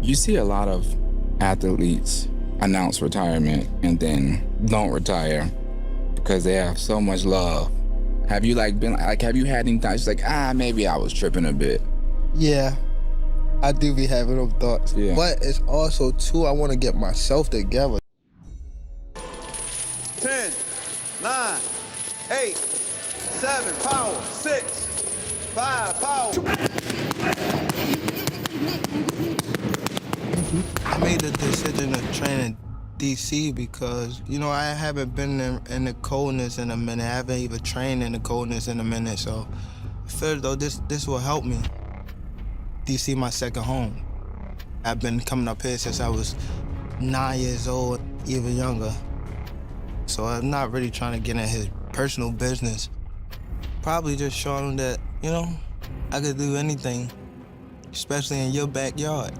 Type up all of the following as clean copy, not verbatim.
You see a lot of athletes announce retirement and then don't retire because they have so much love. Have you have you had any times like, maybe I was tripping a bit? Yeah, I do be having them thoughts. Yeah. But it's also too, I want to get myself together. 10, 9, 8, 7, power, 6, 5, power. I made the decision to train in DC because, I haven't been in the coldness in a minute. I haven't even trained in the coldness in a minute, so I feel as though this will help me. DC my second home. I've been coming up here since I was 9 years old, even younger. So I'm not really trying to get in his personal business. Probably just showing him that, I could do anything, especially in your backyard.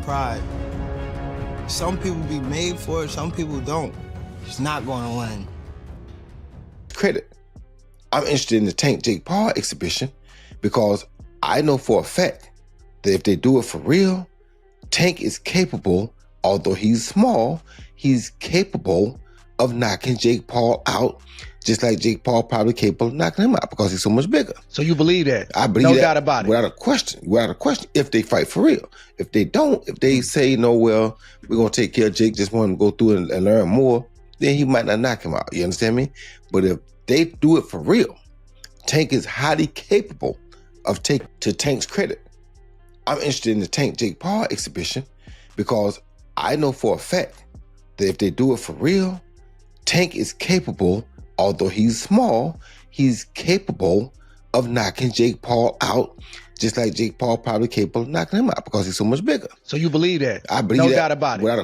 Pride. Some people be made for it, some people don't. It's not going to win. Credit. I'm interested in the Tank Jake Paul exhibition because I know for a fact that if they do it for real, Tank is capable, although he's small, he's capable of knocking Jake Paul out, just like Jake Paul probably capable of knocking him out because he's so much bigger. So you believe that? I believe no that doubt about it. Without a question, if they fight for real. If they don't, if they say, no, well, we're going to take care of Jake, just want him to go through and learn more, then he might not knock him out. You understand me? But if they do it for real, Tank is highly capable of to Tank's credit. I'm interested in the Tank Jake Paul exhibition because I know for a fact that if they do it for real, Tank is capable, although he's small, he's capable of knocking Jake Paul out, just like Jake Paul probably capable of knocking him out because he's so much bigger. So you believe that? I believe no that doubt about it. Without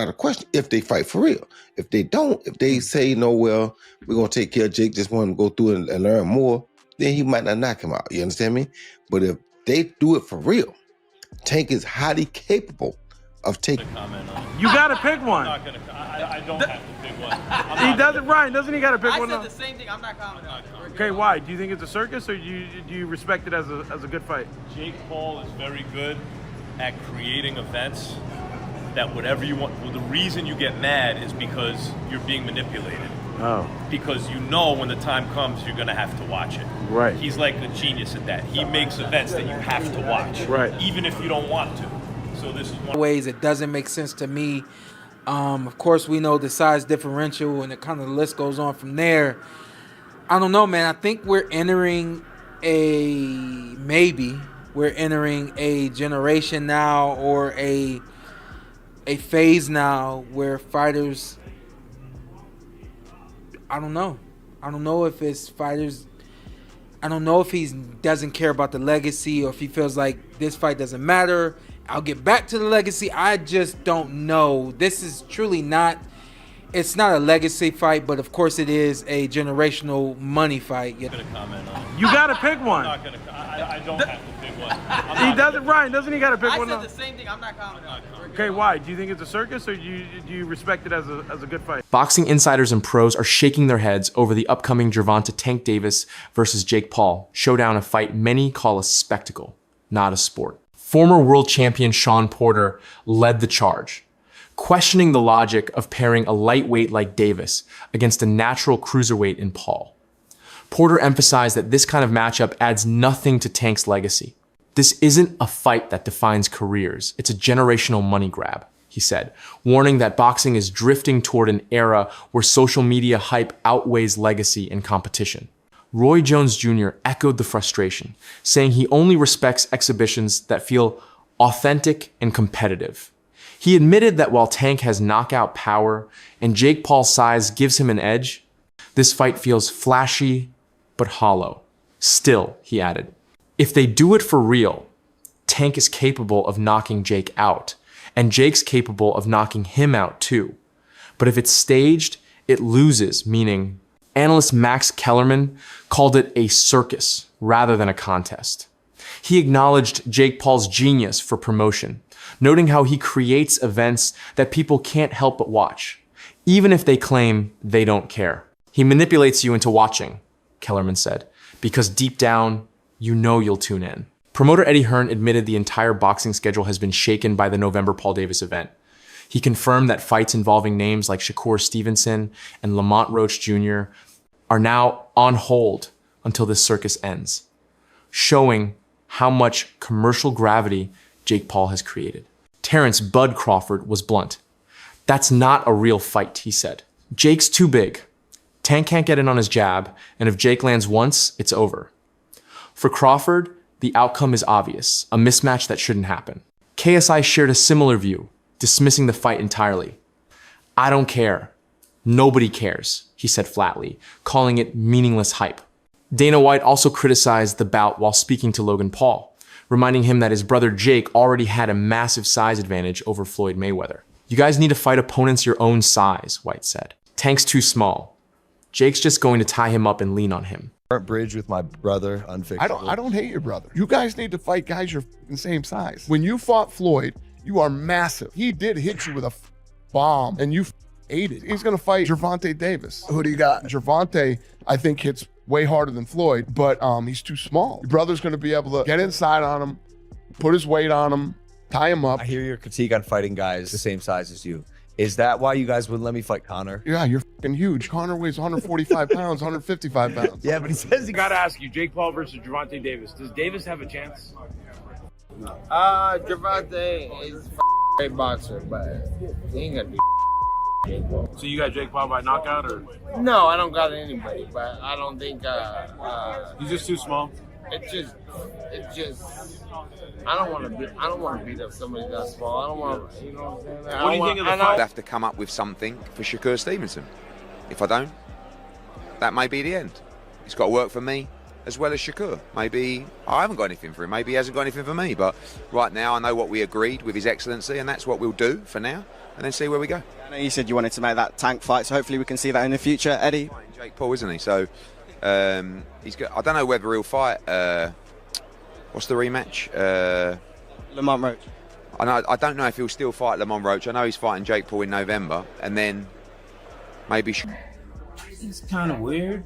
a question, if they fight for real. If they don't, if they say, no, well, we're going to take care of Jake, just want him to go through and learn more, then he might not knock him out. You understand me? But if they do it for real, Tank is highly capable of taking. You gotta pick one. I don't have to pick one. He doesn't. Ryan, doesn't he gotta pick one? I said the same thing. I'm not commenting on it. Okay, why? Do you think it's a circus, or do you respect it as a good fight? Jake Paul is very good at creating events that whatever you want. Well, the reason you get mad is because you're being manipulated. Oh. Because you know when the time comes, you're gonna have to watch it. Right. He's like a genius at that. He makes events that you have to watch. Right. Even if you don't want to. So this is one ways it doesn't make sense to me. Of course, we know the size differential, and the list goes on from there. I don't know, man. I think we're entering a generation now, or a phase now where fighters. I don't know. I don't know if it's fighters. I don't know if he doesn't care about the legacy, or if he feels like this fight doesn't matter. I'll get back to the legacy. I just don't know. This is truly not. It's not a legacy fight, but of course it is a generational money fight. I'm gonna comment on it. You gotta pick one. I'm not gonna. I don't have to pick one. He doesn't. Ryan, doesn't he gotta pick one? I said the same thing. I'm not commenting on it. Okay, why? Do you think it's a circus, or do you respect it as a good fight? Boxing insiders and pros are shaking their heads over the upcoming Gervonta Tank Davis versus Jake Paul showdown, a fight many call a spectacle, not a sport. Former world champion Shawn Porter led the charge, questioning the logic of pairing a lightweight like Davis against a natural cruiserweight in Paul. Porter emphasized that this kind of matchup adds nothing to Tank's legacy. This isn't a fight that defines careers, it's a generational money grab, he said, warning that boxing is drifting toward an era where social media hype outweighs legacy and competition. Roy Jones Jr. echoed the frustration, saying he only respects exhibitions that feel authentic and competitive. He admitted that while Tank has knockout power and Jake Paul's size gives him an edge, this fight feels flashy but hollow. Still, he added, if they do it for real, Tank is capable of knocking Jake out, and Jake's capable of knocking him out too. But if it's staged, it loses, meaning analyst Max Kellerman called it a circus rather than a contest. He acknowledged Jake Paul's genius for promotion, noting how he creates events that people can't help but watch, even if they claim they don't care. He manipulates you into watching, Kellerman said, because deep down, you know you'll tune in. Promoter Eddie Hearn admitted the entire boxing schedule has been shaken by the November Paul Davis event. He confirmed that fights involving names like Shakur Stevenson and Lamont Roach Jr. are now on hold until this circus ends, showing how much commercial gravity Jake Paul has created. Terrence Bud Crawford was blunt. "That's not a real fight," he said. "Jake's too big. Tank can't get in on his jab, and if Jake lands once, it's over." For Crawford, the outcome is obvious, a mismatch that shouldn't happen. KSI shared a similar view, dismissing the fight entirely. "I don't care. Nobody cares," he said flatly, calling it meaningless hype. Dana White also criticized the bout while speaking to Logan Paul, reminding him that his brother Jake already had a massive size advantage over Floyd Mayweather. "You guys need to fight opponents your own size," White said. "Tank's too small. Jake's just going to tie him up and lean on him." Bridge with my brother, unfixable. I don't hate your brother. You guys need to fight guys your same size. When you fought Floyd, you are massive. He did hit you with a bomb, and you ate it. He's gonna fight Gervonta Davis. Who do you got? Gervonta, I think, hits way harder than Floyd, but he's too small. Your brother's gonna be able to get inside on him, put his weight on him, tie him up. I hear your critique on fighting guys the same size as you. Is that why you guys wouldn't let me fight Conor? Yeah, you're fucking huge. Conor weighs 145 pounds, 155 pounds. Yeah, but he says he Gotta ask you, Jake Paul versus Gervonta Davis. Does Davis have a chance? Gervonta is a great boxer, but he ain't gonna be Jake Paul. So you got Jake Paul by knockout, or No, I don't got anybody, but I don't think he's just too small? it's just I don't want to beat up somebody that small. I don't want to, you know what I'm saying? What do you think of the fight? I'd have to come up with something for Shakur Stevenson. If I don't, that may be the end. It's got to work for me as well as Shakur. Maybe I haven't got anything for him. Maybe he hasn't got anything for me. But right now, I know what we agreed with His Excellency, and that's what we'll do for now, and then see where we go. I know you said you wanted to make that Tank fight, so hopefully we can see that in the future, Eddie. Jake Paul, isn't he? So he's got. I don't know whether he'll fight. What's the rematch? Lamont Roach. I don't know if he'll still fight Lamont Roach. I know he's fighting Jake Paul in November, and then maybe. It's kind of weird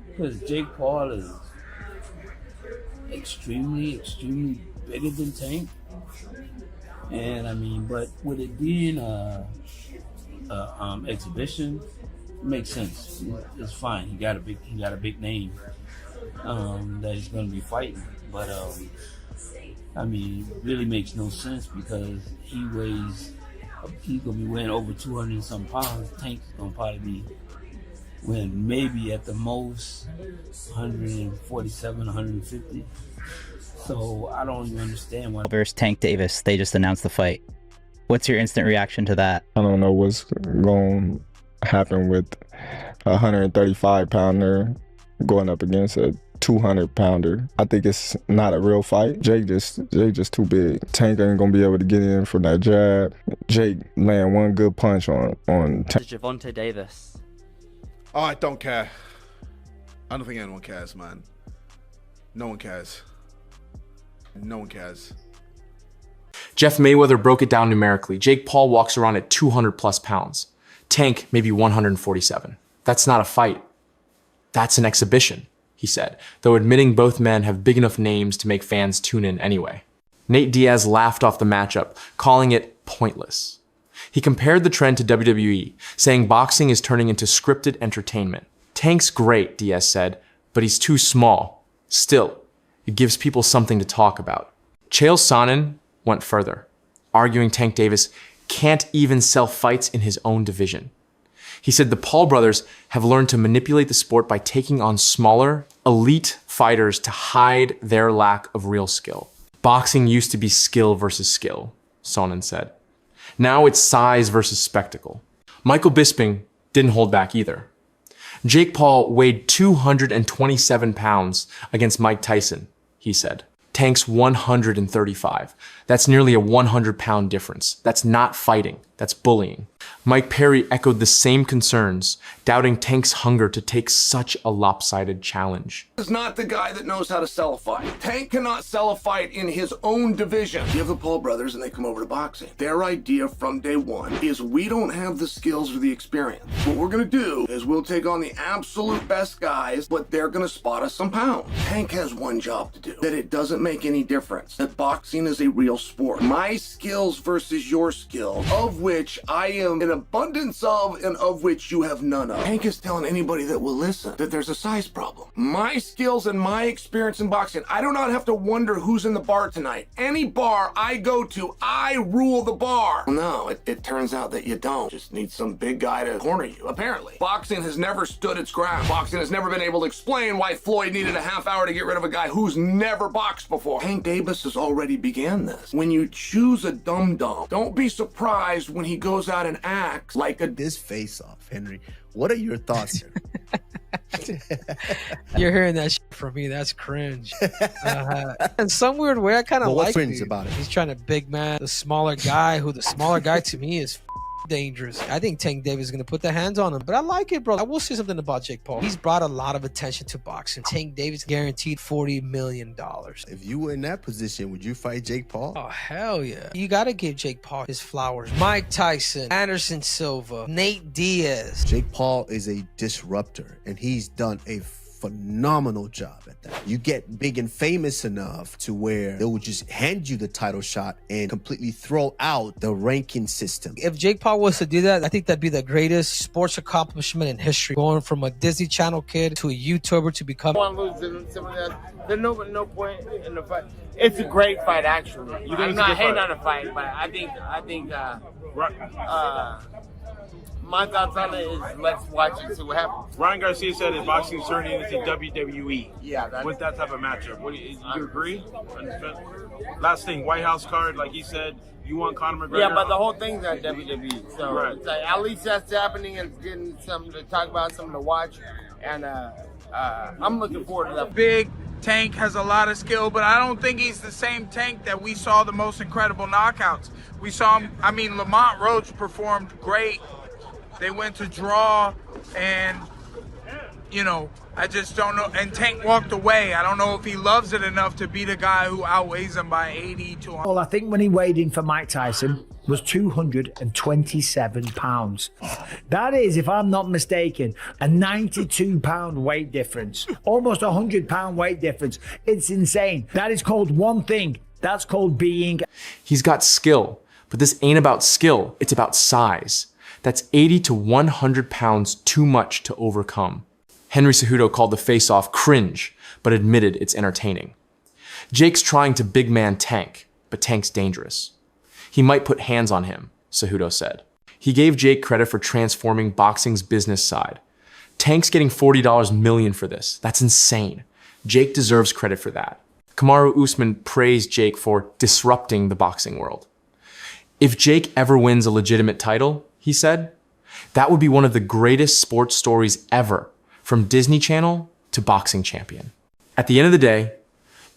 because Jake Paul is extremely bigger than Tank, and I mean, but with it being a exhibition, it makes sense. It's fine. He got a big name that he's going to be fighting. But, I mean, it really makes no sense because he's going to be weighing over 200 and some pounds. Tank's going to probably be weighing maybe at the most 147, 150. So I don't even understand why. Versus Tank Davis, they just announced the fight. What's your instant reaction to that? I don't know what's going to happen with a 135-pounder going up against a 200-pounder. I think it's not a real fight. Jake just too big. Tank ain't gonna be able to get in from that jab. Jake land one good punch on Tank. Gervonta Davis. Oh, I don't care. I don't think anyone cares, man. No one cares. No one cares. Jeff Mayweather broke it down numerically. Jake Paul walks around at 200 plus pounds. Tank maybe 147. That's not a fight. That's an exhibition, he said, though admitting both men have big enough names to make fans tune in anyway. Nate Diaz laughed off the matchup, calling it pointless. He compared the trend to WWE, saying boxing is turning into scripted entertainment. Tank's great, Diaz said, but he's too small. Still, it gives people something to talk about. Chael Sonnen went further, arguing Tank Davis can't even sell fights in his own division. He said the Paul brothers have learned to manipulate the sport by taking on smaller, elite fighters to hide their lack of real skill. Boxing used to be skill versus skill, Sonnen said. Now it's size versus spectacle. Michael Bisping didn't hold back either. Jake Paul weighed 227 pounds against Mike Tyson, he said. Tank's 135. That's nearly a 100-pound difference. That's not fighting. That's bullying. Mike Perry echoed the same concerns, doubting Tank's hunger to take such a lopsided challenge. Is not the guy that knows how to sell a fight. Tank cannot sell a fight in his own division. You have the Paul brothers and they come over to boxing. Their idea from day one is we don't have the skills or the experience. What we're gonna do is we'll take on the absolute best guys, but they're gonna spot us some pounds. Tank has one job to do, that it doesn't make any difference, that boxing is a real sport. My skills versus your skills, of which I am an abundance of and of which you have none of. Tank is telling anybody that will listen that there's a size problem. My skills and my experience in boxing, I do not have to wonder who's in the bar tonight. Any bar I go to, I rule the bar. No, it turns out that you don't. Just need some big guy to corner you, apparently. Boxing has never stood its ground. Boxing has never been able to explain why Floyd needed a half hour to get rid of a guy who's never boxed before. Tank Davis has already began this. When you choose a dum-dum, don't be surprised when he goes out and acts like a... This face-off, Henry, what are your thoughts here? You're hearing that shit from me. That's cringe. In some weird way, I kind of like what's cringe it. about it? He's trying to big man the smaller guy, who the smaller guy to me is dangerous. I think Tank Davis is going to put the hands on him, but I like it, bro. I will say something about Jake Paul. He's brought a lot of attention to boxing. Tank Davis guaranteed $40 million. If you were in that position, would you fight Jake Paul? Oh, hell yeah. You got to give Jake Paul his flowers. Mike Tyson, Anderson Silva, Nate Diaz. Jake Paul is a disruptor, and he's done a phenomenal job at that. You get big and famous enough to where they will just hand you the title shot and completely throw out the ranking system. If Jake Paul was to do that, I think that'd be the greatest sports accomplishment in history. Going from a Disney Channel kid to a YouTuber to become... There's no point in the fight. It's a great fight, actually. I'm not hating on the fight, but I think my thoughts on it is let's watch it, see what happens. Ryan Garcia said that boxing is turning into WWE. Yeah, with that type of matchup. Do you agree? Last thing, White House card, like he said, you want Conor McGregor. Yeah, but the whole thing's on WWE, so right. It's like, at least that's happening and it's getting something to talk about, something to watch, and I'm looking forward to that. Big Tank has a lot of skill, but I don't think he's the same Tank that we saw the most incredible knockouts. We saw him, I mean, Lamont Roach performed great. They went to draw, and, you know, I just don't know. And Tank walked away. I don't know if he loves it enough to beat a guy who outweighs him by 80 to 100. Well, I think when he weighed in for Mike Tyson was 227 pounds. That is, if I'm not mistaken, a 92-pound weight difference. Almost a 100-pound weight difference. It's insane. That is called one thing. That's called being... He's got skill, but this ain't about skill. It's about size. That's 80 to 100 pounds too much to overcome. Henry Cejudo called the face-off cringe, but admitted it's entertaining. Jake's trying to big man Tank, but Tank's dangerous. He might put hands on him, Cejudo said. He gave Jake credit for transforming boxing's business side. Tank's getting $40 million for this. That's insane. Jake deserves credit for that. Kamaru Usman praised Jake for disrupting the boxing world. If Jake ever wins a legitimate title, he said, that would be one of the greatest sports stories ever, from Disney Channel to boxing champion. At the end of the day,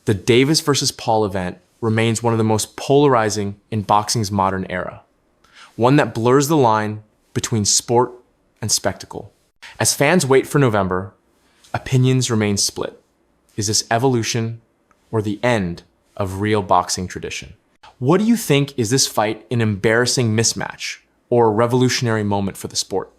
the Davis versus Paul event remains one of the most polarizing in boxing's modern era, one that blurs the line between sport and spectacle. As fans wait for November, opinions remain split. Is this evolution or the end of real boxing tradition? What do you think? Is this fight an embarrassing mismatch or a revolutionary moment for the sport?